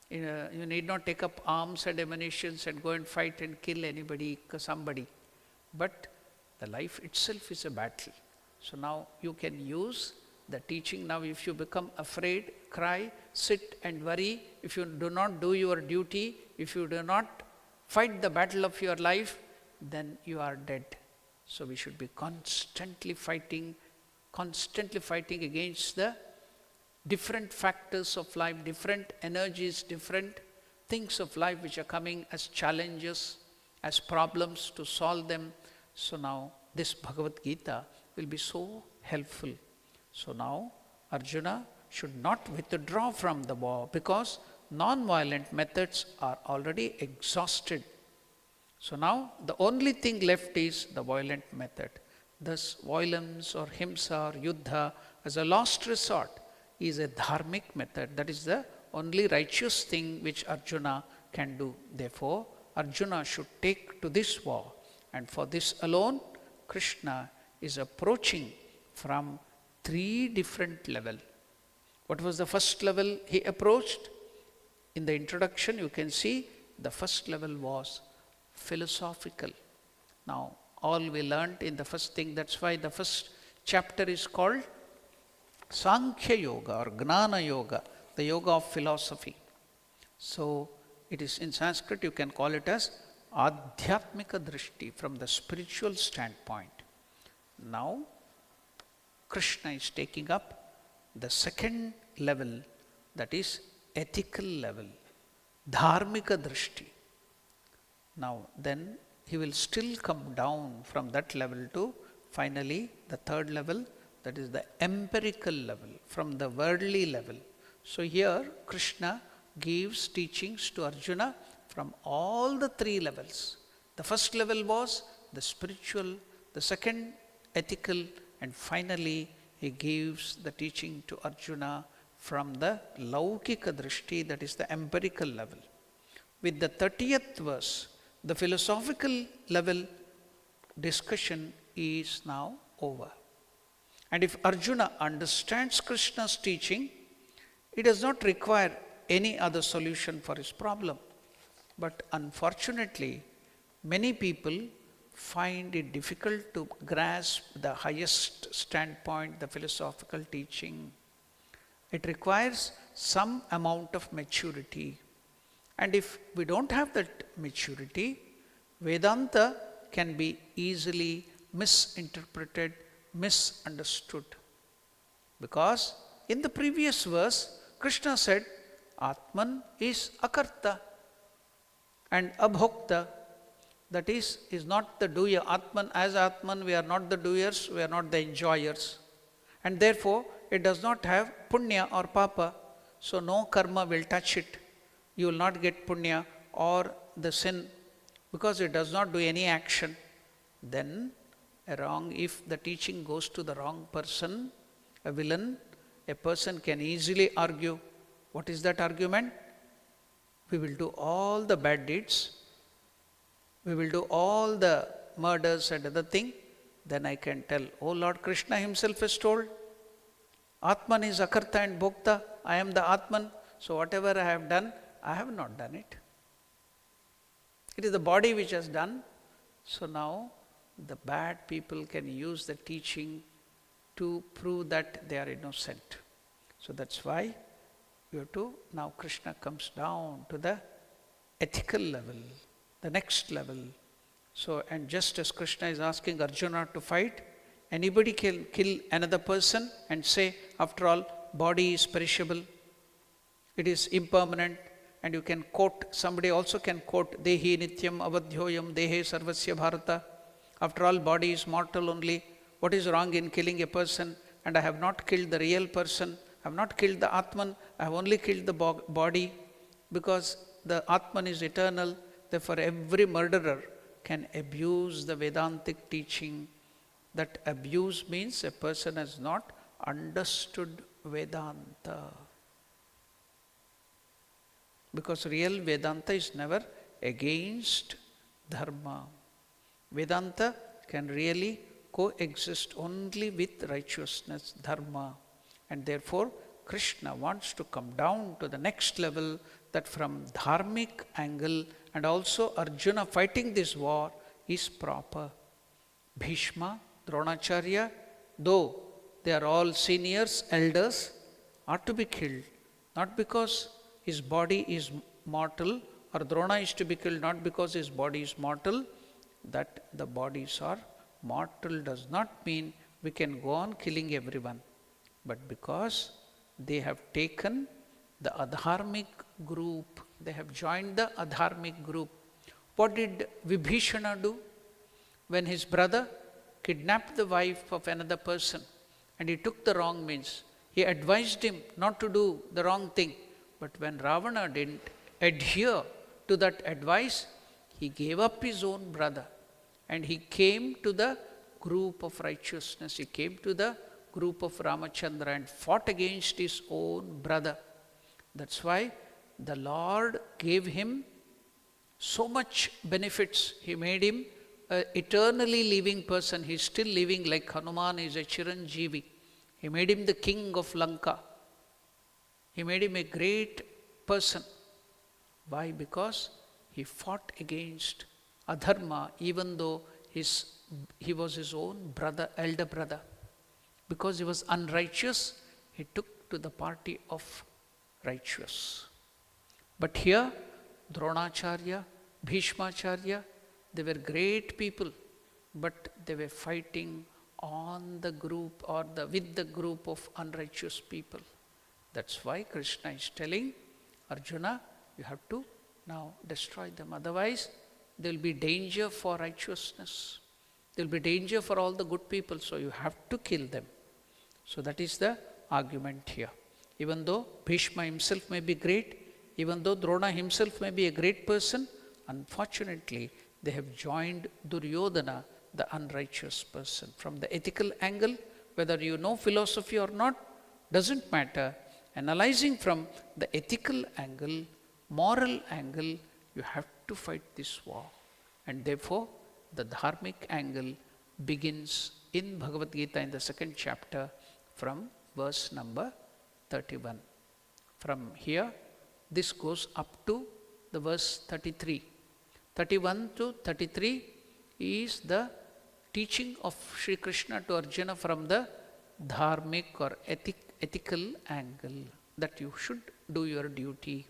You need not take up arms and ammunitions and go and fight and kill anybody, somebody. But the life itself is a battle. So now you can use the teaching. Now if you become afraid, cry, sit and worry, if you do not do your duty, if you do not fight the battle of your life, then you are dead. So we should be constantly fighting against the different factors of life, different energies, different things of life which are coming as challenges, as problems to solve them. So now this Bhagavad Gita will be so helpful. So now Arjuna should not withdraw from the war because non-violent methods are already exhausted. So now the only thing left is the violent method. Thus violence or himsa or yuddha as a last resort is a dharmic method. That is the only righteous thing which Arjuna can do. Therefore, Arjuna should take to this war. And for this alone, Krishna is approaching from 3 different levels. What was the first level he approached? In the introduction, you can see the first level was philosophical. Now, all we learnt in the first thing, that's why the first chapter is called Sankhya Yoga or Gnana Yoga, the yoga of philosophy. So, it is in Sanskrit, you can call it as Adhyatmika Drishti, from the spiritual standpoint. Now, Krishna is taking up the second level, that is ethical level, Dharmika Drishti. Now, then he will still come down from that level to finally the third level, that is the empirical level, from the worldly level. So here Krishna gives teachings to Arjuna from all the 3 levels. The first level was the spiritual, the second ethical, and finally he gives the teaching to Arjuna from the Laukika Drishti, that is the empirical level. With the 30th verse, the philosophical level discussion is now over. And if Arjuna understands Krishna's teaching, he does not require any other solution for his problem. But unfortunately, many people find it difficult to grasp the highest standpoint, the philosophical teaching. It requires some amount of maturity. And if we don't have that maturity, Vedanta can be easily misinterpreted, misunderstood. Because in the previous verse, Krishna said, Atman is akarta and abhokta. That is not the doer. Atman, as Atman, we are not the doers, we are not the enjoyers. And therefore, it does not have punya or papa. So no karma will touch it. You will not get punya or the sin because it does not do any action. Then if the teaching goes to the wrong person, a villain, a person can easily argue. What is that argument? We will do all the bad deeds. We will do all the murders and other thing. Then I can tell, oh Lord Krishna himself has told, Atman is akarta and bhokta. I am the Atman. So whatever I have done, I have not done it. It is the body which has done. So now the bad people can use the teaching to prove that they are innocent. So that's why you have to, now Krishna comes down to the ethical level, the next level. So, and just as Krishna is asking Arjuna to fight, anybody can kill another person and say, after all, body is perishable, it is impermanent, and you can quote, somebody also can quote, Dehi Nityam Avadhyoyam Dehe Sarvasya Bharata. After all, body is mortal only. What is wrong in killing a person? And I have not killed the real person. I have not killed the Atman. I have only killed the body because the Atman is eternal. Therefore, every murderer can abuse the Vedantic teaching. That abuse means a person has not understood Vedanta. Because real Vedanta is never against Dharma. Vedanta can really coexist only with righteousness, Dharma. And therefore, Krishna wants to come down to the next level, that from dharmic angle and also Arjuna fighting this war is proper. Bhishma, Dronacharya, though they are all seniors, elders, are to be killed. Not because his body is mortal, or Drona is to be killed not because his body is mortal. That the bodies are mortal does not mean we can go on killing everyone. But because they have taken the adharmic group, they have joined the adharmic group. What did Vibhishana do? When his brother kidnapped the wife of another person and he took the wrong means, he advised him not to do the wrong thing. But when Ravana didn't adhere to that advice, he gave up his own brother and he came to the group of righteousness. He came to the group of Ramachandra and fought against his own brother. That's why the Lord gave him so much benefits. He made him an eternally living person. He is still living like Hanuman is a Chiranjeevi. He made him the king of Lanka. He made him a great person. Why? Because he fought against adharma, even though he was his own brother, elder brother. Because he was unrighteous, he took to the party of righteous. But here, Dronacharya, Bhishmacharya, they were great people, but they were fighting on the group or with the group of unrighteous people. That's why Krishna is telling Arjuna, you have to now destroy them. Otherwise, there will be danger for righteousness. There will be danger for all the good people, so you have to kill them. So that is the argument here. Even though Bhishma himself may be great, even though Drona himself may be a great person, unfortunately, they have joined Duryodhana, the unrighteous person. From the ethical angle, whether you know philosophy or not, doesn't matter. Analyzing from the ethical angle, moral angle, you have to fight this war. And therefore, the dharmic angle begins in Bhagavad Gita in the 2nd chapter from verse number 31. From here, this goes up to the verse 33. 31 to 33 is the teaching of Sri Krishna to Arjuna from the dharmic or ethical angle, that you should do your duty.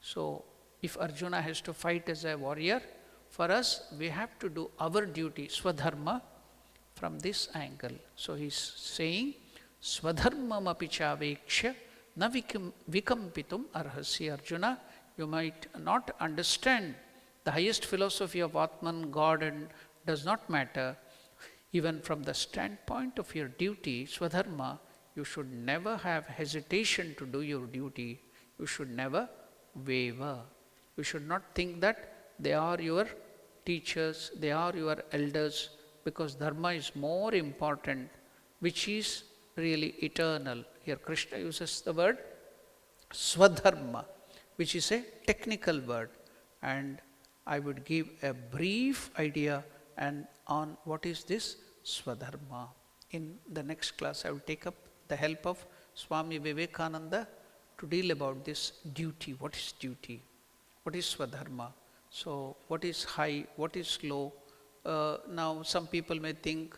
So, if Arjuna has to fight as a warrior, for us, we have to do our duty, swadharma, from this angle. So, he is saying, swadharmam api chaveksha na vikampitum arhasi. Arjuna, you might not understand the highest philosophy of Atman, God, and does not matter. Even from the standpoint of your duty, swadharma, you should never have hesitation to do your duty. You should never waver. You should not think that they are your teachers, they are your elders, because dharma is more important, which is really eternal. Here Krishna uses the word swadharma, which is a technical word. And I would give a brief idea on what is this swadharma. In the next class, I will take up the help of Swami Vivekananda to deal about this duty. What is duty? What is swadharma? So, what is high? What is low? Now, some people may think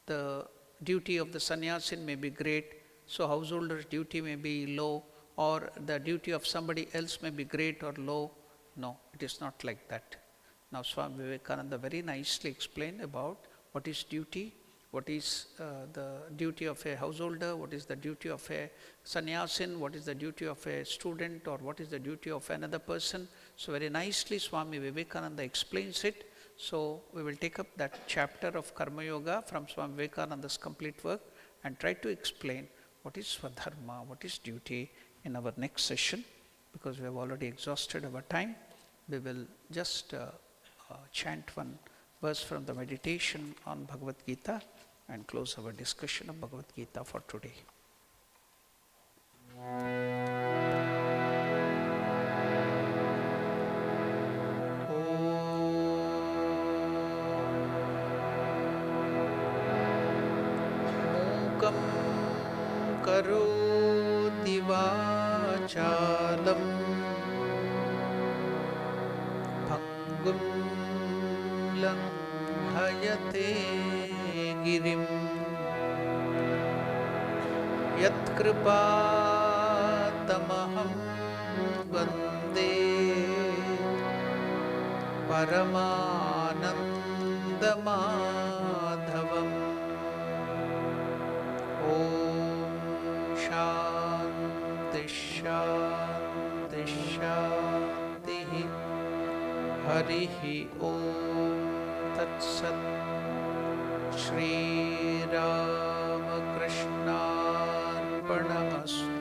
the duty of the sannyasin may be great, so householder's duty may be low, or the duty of somebody else may be great or low. No, it is not like that. Now, Swami Vivekananda very nicely explained about what is duty, what is the duty of a householder, what is the duty of a sannyasin, what is the duty of a student, or what is the duty of another person. So, very nicely Swami Vivekananda explains it. So, we will take up that chapter of Karma Yoga from Swami Vivekananda's complete work and try to explain what is swadharma, what is duty in our next session. Because we have already exhausted our time, we will just chant one verse from the meditation on Bhagavad Gita and close our discussion of Bhagavad Gita for today. Mukam karoti vachalam गुल्लङ्घयते गिरिं यत्कृपातमहं वन्दे परमानन्दमाधवम्। ॐ शान्ति शान्ति शान्तिः। हरिः ॐ तत्सत्। श्रीरामकृष्णार्पणमस्तु।